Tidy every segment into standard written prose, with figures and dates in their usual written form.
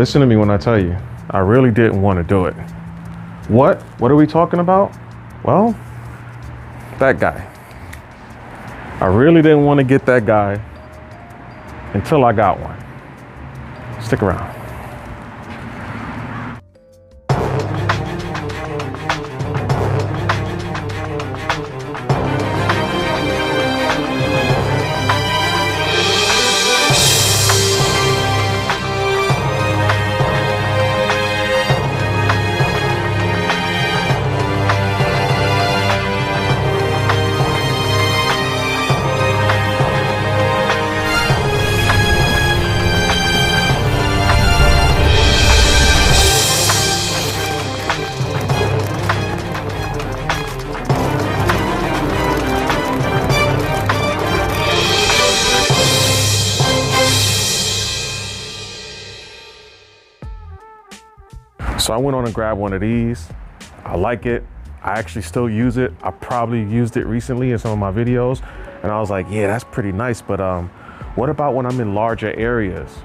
Listen to me when I tell you, I really didn't want to do it. What are we talking about? Well, that guy. I really didn't want to get that guy until I got one. Stick around. So I went on and grabbed one of these. I like it. I actually still use it. I probably used it recently in some of my videos. And I was like, yeah, that's pretty nice. But what about when I'm in larger areas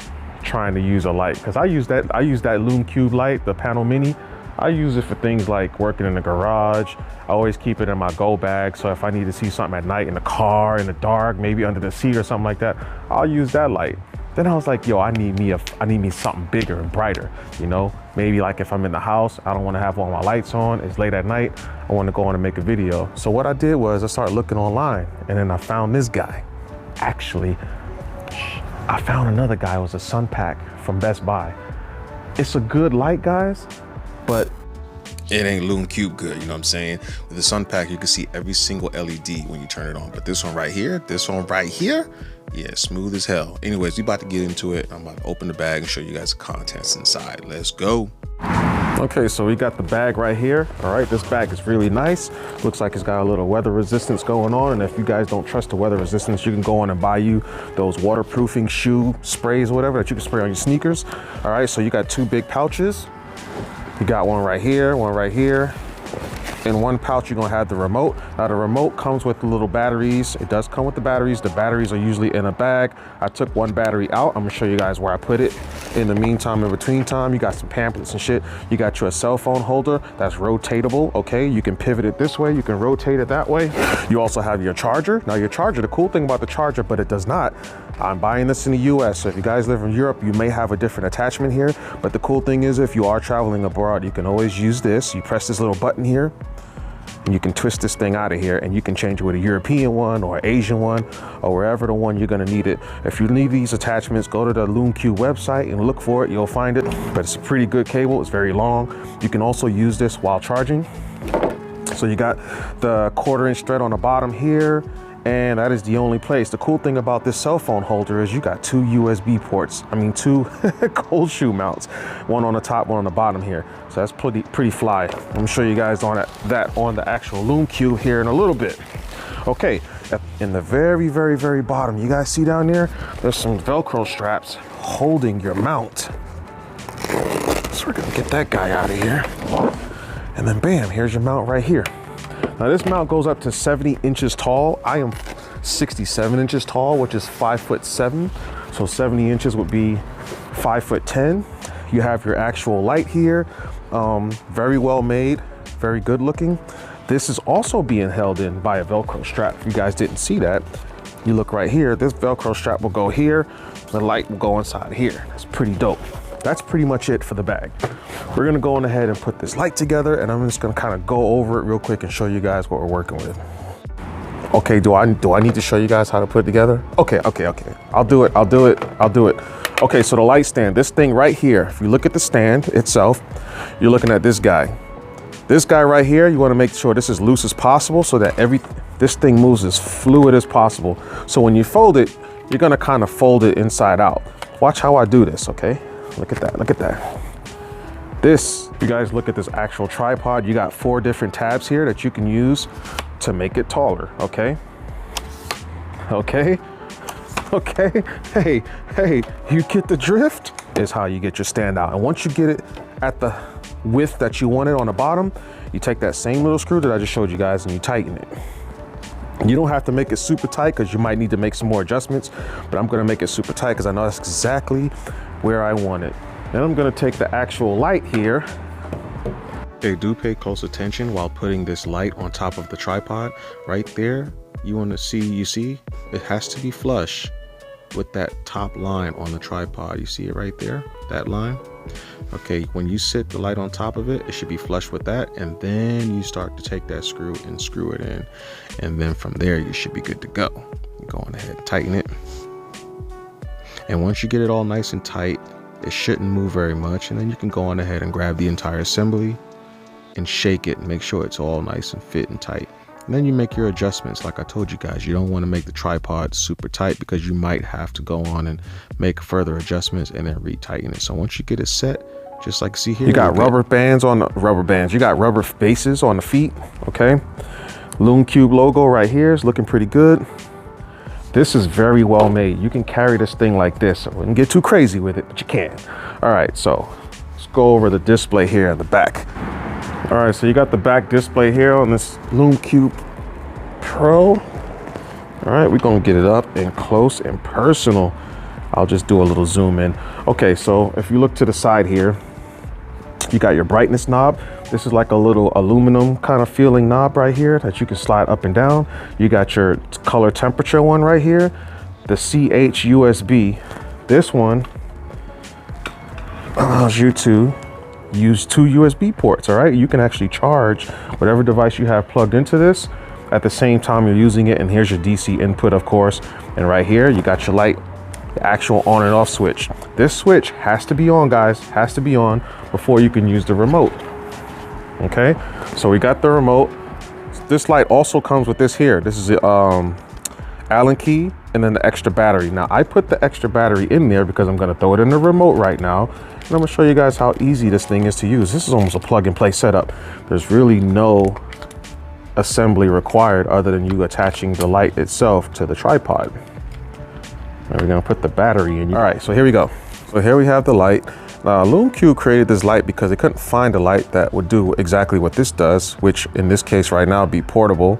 trying to use a light? Because I use that LumeCube light, the panel mini. I use it for things like working in the garage. I always keep it in my go bag. So if I need to see something at night in the car, in the dark, maybe under the seat or something like that, I'll use that light. Then I was like, yo, I need me something bigger and brighter, you know? Maybe like if I'm in the house, I don't want to have all my lights on, it's late at night, I want to go on and make a video. So what I did was I started looking online, and then I found this guy. Actually, I found another guy. It was a Sunpak from Best Buy. It's a good light, guys, but it ain't LumeCube good, you know what I'm saying? With the Sunpak, you can see every single LED when you turn it on. But this one right here, yeah, smooth as hell. Anyways, we about to get into it. I'm about to open the bag and show you guys the contents inside. Let's go. Okay, so we got the bag right here. All right, this bag is really nice. Looks like it's got a little weather resistance going on. And if you guys don't trust the weather resistance, you can go on and buy you those waterproofing shoe sprays or whatever that you can spray on your sneakers. All right, so you got two big pouches. You got one right here, one right here. In one pouch, you're gonna have the remote. Now the remote comes with the little batteries. It does come with the batteries. The batteries are usually in a bag. I took one battery out. I'm gonna show you guys where I put it. In the meantime, in between time, you got some pamphlets and shit. You got your cell phone holder that's rotatable, okay? You can pivot it this way, you can rotate it that way. You also have your charger. Now your charger, the cool thing about the charger, but it does not, I'm buying this in the US, so if you guys live in Europe, you may have a different attachment here, but the cool thing is if you are traveling abroad, you can always use this. You press this little button here, and you can twist this thing out of here, and you can change it with a European one or Asian one or wherever the one you're gonna need it. If you need these attachments, go to the LumeCube website and look for it, you'll find it. But it's a pretty good cable, it's very long. You can also use this while charging. So you got the 1/4" thread on the bottom here, and that is the only place. The cool thing about this cell phone holder is you got two USB ports. I mean, two cold shoe mounts. One on the top, one on the bottom here. So that's pretty fly. I'm gonna show you guys on that on the actual LumeCube here in a little bit. Okay, in the very, very, very bottom, you guys see down there, there's some Velcro straps holding your mount. So we're gonna get that guy out of here. And then bam, here's your mount right here. Now this mount goes up to 70 inches tall. I am 67 inches tall, which is 5'7". So 70 inches would be 5'10". You have your actual light here. Very well made, very good looking. This is also being held in by a Velcro strap. If you guys didn't see that, you look right here, this Velcro strap will go here, the light will go inside here. That's pretty dope. That's pretty much it for the bag. We're gonna go on ahead and put this light together, and I'm just gonna kind of go over it real quick and show you guys what we're working with. Okay, do I need to show you guys how to put it together? Okay. I'll do it. Okay, so the light stand, this thing right here, if you look at the stand itself, you're looking at this guy. This guy right here, you wanna make sure this is loose as possible so that this thing moves as fluid as possible. So when you fold it, you're gonna kind of fold it inside out. Watch how I do this, okay? Look at that. This, you guys look at this actual tripod, you got 4 different tabs here that you can use to make it taller, okay? Hey, you get the drift? Is how you get your stand out. And once you get it at the width that you want it on the bottom, you take that same little screw that I just showed you guys and you tighten it. You don't have to make it super tight because you might need to make some more adjustments, but I'm gonna make it super tight because I know that's exactly where I want it. Then I'm gonna take the actual light here. Okay, do pay close attention while putting this light on top of the tripod. Right there, you want to see, you see, it has to be flush with that top line on the tripod. You see it right there, that line? Okay, when you sit the light on top of it, it should be flush with that, and then you start to take that screw and screw it in, and then from there you should be good to go. Go on ahead and tighten it, and once you get it all nice and tight, it shouldn't move very much, and then you can go on ahead and grab the entire assembly and shake it and make sure it's all nice and fit and tight. And then you make your adjustments. Like I told you guys, you don't want to make the tripod super tight because you might have to go on and make further adjustments and then retighten it. So once you get it set, just like see here, you got rubber bands on the you got rubber bases on the feet. Okay, LumeCube logo right here is looking pretty good. This is very well made. You can carry this thing like this. I wouldn't get too crazy with it, but you can. All right, so let's go over the display here at the back. All right, so you got the back display here on this LumeCube Pro. All right, we're gonna get it up and close and personal. I'll just do a little zoom in. Okay, so if you look to the side here, you got your brightness knob. This is like a little aluminum kind of feeling knob right here that you can slide up and down. You got your color temperature one right here, the CH USB. This one allows you to use 2 USB ports. All right, you can actually charge whatever device you have plugged into this at the same time you're using it. And here's your DC input, of course. And right here you got your light, the actual on and off switch. This switch has to be on, guys, has to be on before you can use the remote. Okay, so we got the remote. This light also comes with this here. This is the Allen key and then the extra battery. Now I put the extra battery in there because I'm going to throw it in the remote right now, and I'm going to show you guys how easy this thing is to use. This is almost a plug and play setup. There's really no assembly required other than you attaching the light itself to the tripod. And we're going to put the battery in. All right, so here we go. So here we have the light. Now LumeCube created this light because they couldn't find a light that would do exactly what this does, which in this case right now would be portable.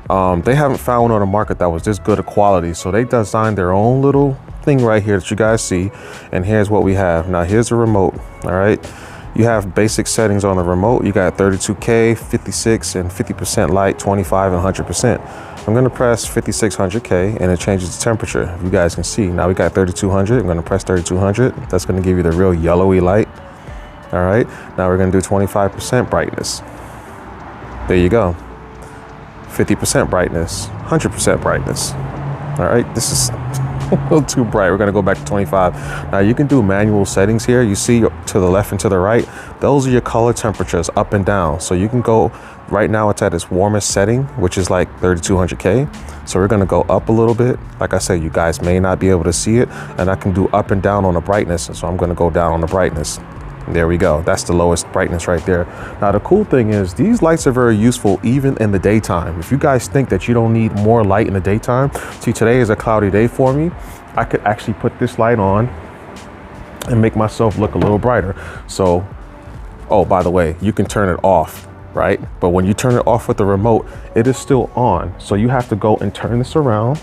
They haven't found one on the market that was this good a quality, so they designed their own little thing right here that you guys see. And here's what we have. Now here's the remote. All right, you have basic settings on the remote. You got 32K, 56 and 50% light, 25 and 100%. I'm going to press 5600K and it changes the temperature. You guys can see now we got 3200. I'm going to press 3200. That's going to give you the real yellowy light. All right, now we're going to do 25% brightness. There you go. 50% brightness, 100% brightness. All right, this is a little too bright. We're gonna go back to 25. Now you can do manual settings here. You see to the left and to the right, those are your color temperatures up and down. So you can go, right now it's at its warmest setting, which is like 3200K. So we're gonna go up a little bit. Like I said, you guys may not be able to see it, and I can do up and down on the brightness. And so I'm gonna go down on the brightness. There we go. That's the lowest brightness right there. Now the cool thing is these lights are very useful even in the daytime. If you guys think that you don't need more light in the daytime, see, today is a cloudy day for me. I could actually put this light on and make myself look a little brighter. So, oh, by the way, you can turn it off, right? But when you turn it off with the remote, it is still on. So you have to go and turn this around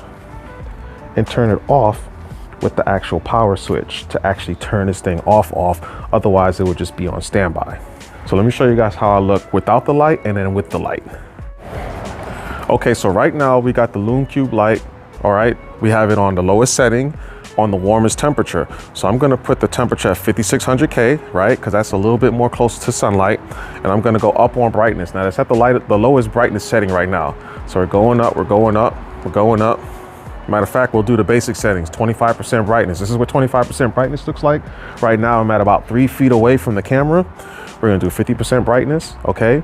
and turn it off with the actual power switch to actually turn this thing off. Otherwise it would just be on standby. So let me show you guys how I look without the light and then with the light. Okay, so right now we got the LumeCube light. All right, we have it on the lowest setting on the warmest temperature. So I'm going to put the temperature at 5600K, right? Because that's a little bit more close to sunlight. And I'm going to go up on brightness. Now that's at the lowest brightness setting right now. So we're going up, we're going up, we're going up. Matter of fact, we'll do the basic settings, 25% brightness. This is what 25% brightness looks like. Right now, I'm at about 3 feet away from the camera. We're gonna do 50% brightness, okay?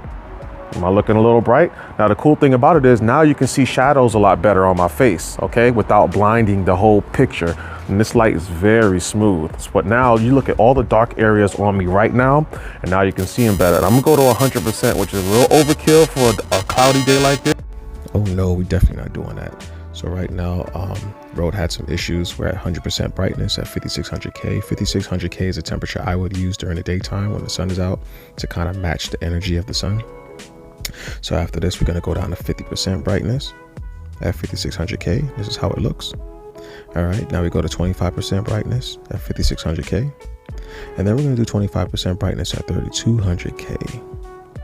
Am I looking a little bright? Now, the cool thing about it is now you can see shadows a lot better on my face, okay? Without blinding the whole picture. And this light is very smooth. But now you look at all the dark areas on me right now, and now you can see them better. And I'm gonna go to 100%, which is a little overkill for a cloudy day like this. Oh no, we're definitely not doing that. So right now, Rode had some issues. We're at 100% brightness at 5600K. 5600K is a temperature I would use during the daytime when the sun is out to kind of match the energy of the sun. So after this, we're going to go down to 50% brightness at 5600K. This is how it looks. All right, now we go to 25% brightness at 5600K. And then we're gonna do 25% brightness at 3200K.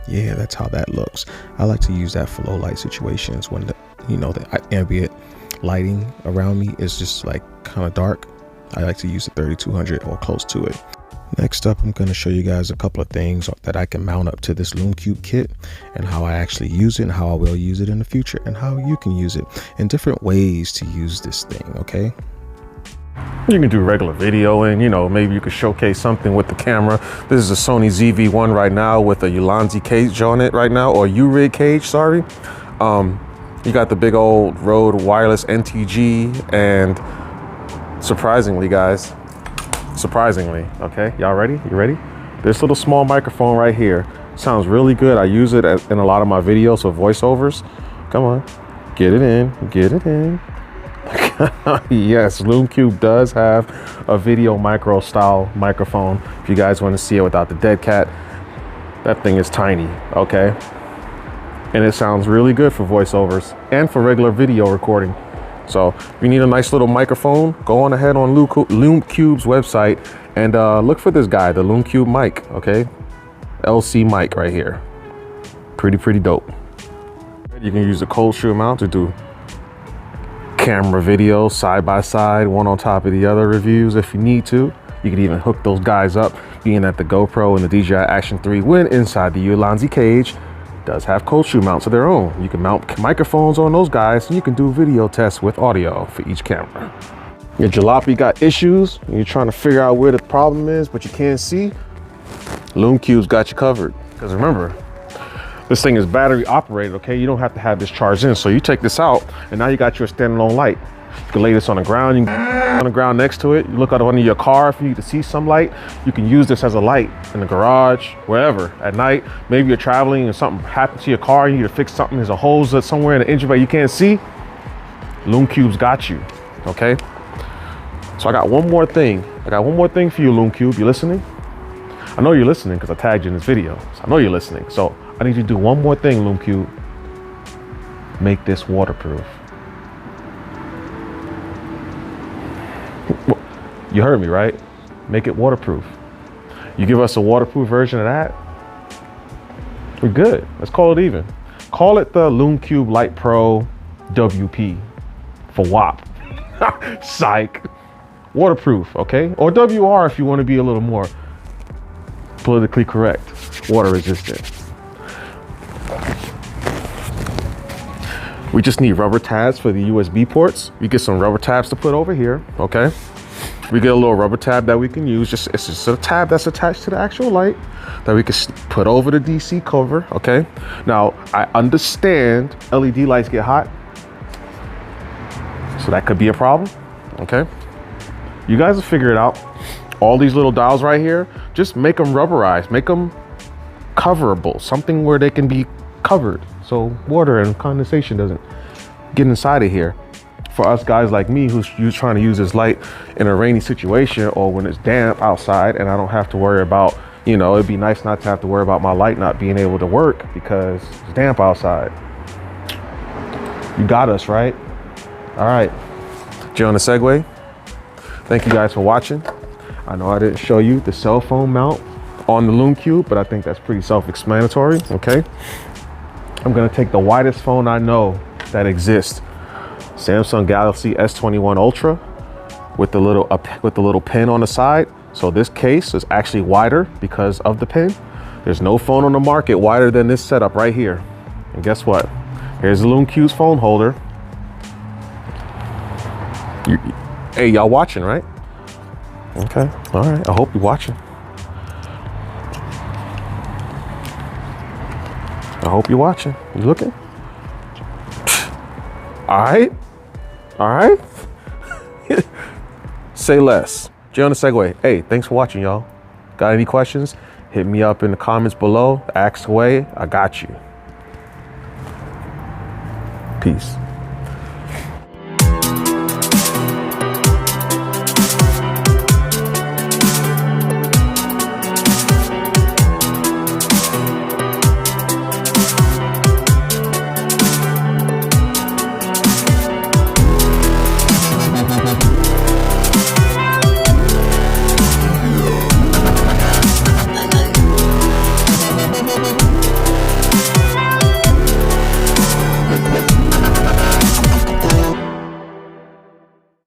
Yeah, that's how that looks. I like to use that for low light situations when the ambient lighting around me is just like kind of dark. I like to use the 3200 or close to it. Next up, I'm going to show you guys a couple of things that I can mount up to this LumeCube kit and how I actually use it and how I will use it in the future and how you can use it and different ways to use this thing, okay? You can do regular video and, maybe you could showcase something with the camera. This is a Sony ZV-1 right now with a Ulanzi cage on it right now, or U-Rig cage, sorry. You got the big old Rode wireless NTG, and surprisingly, guys, okay, y'all ready? You ready? This little small microphone right here sounds really good. I use it in a lot of my videos for voiceovers. Come on, get it in, get it in. Yes, LumeCube does have a video micro style microphone. If you guys want to see it without the dead cat, that thing is tiny, okay? And it sounds really good for voiceovers and for regular video recording. So if you need a nice little microphone, go on ahead on LumeCube's website and look for this guy, the LumeCube mic, okay? LC mic right here. Pretty dope. You can use a cold shoe mount to do camera video side by side, one on top of the other reviews if you need to. You can even hook those guys up, being that the GoPro and the DJI Action 3, when inside the Ulanzi cage, does have cold shoe mounts of their own. You can mount microphones on those guys and you can do video tests with audio for each camera. Your jalopy got issues and you're trying to figure out where the problem is, but you can't see, LumeCube's got you covered. Because remember, this thing is battery operated, okay? You don't have to have this charged in. So you take this out and now you got your standalone light. You can lay this on the ground, you can on the ground next to it. You look out under your car if you need to see some light. You can use this as a light in the garage, wherever, at night. Maybe you're traveling and something happened to your car, you need to fix something, there's a hose that's somewhere in the engine bay you can't see. LumeCube's got you, okay? So I got one more thing. I got one more thing for you, LumeCube. You listening? I know you're listening because I tagged you in this video. So I know you're listening. So I need you to do one more thing, LumeCube. Make this waterproof. You heard me, right? Make it waterproof. You give us a waterproof version of that, we're good. Let's call it even. Call it the LumeCube Light Pro WP for WAP. Psych. Waterproof, okay? Or WR if you want to be a little more politically correct. Water resistant. We just need rubber tabs for the USB ports. We get some rubber tabs to put over here, okay? We get a little rubber tab that we can use. It's just a tab that's attached to the actual light that we can put over the DC cover, okay? Now, I understand LED lights get hot, so that could be a problem, okay? You guys will figure it out. All these little dials right here, just make them rubberized, make them coverable, something where they can be covered so water and condensation doesn't get inside of here. For us guys like me who's trying to use this light in a rainy situation or when it's damp outside and I don't have to worry about, it'd be nice not to have to worry about my light not being able to work because it's damp outside. You got us, right? All right, Jay on the Segway. Thank you guys for watching. I know I didn't show you the cell phone mount on the LumeCube, but I think that's pretty self-explanatory, okay? I'm gonna take the widest phone I know that exists, Samsung Galaxy S21 Ultra, with the little pin on the side. So this case is actually wider because of the pin. There's no phone on the market wider than this setup right here. And guess what? Here's the LumeCube's phone holder. Hey, y'all watching, right? Okay, all right, I hope you're watching. I hope you're watching. You looking? All right. Say less. Jay on the Segway. Hey, thanks for watching, y'all. Got any questions? Hit me up in the comments below. Ask away. I got you. Peace.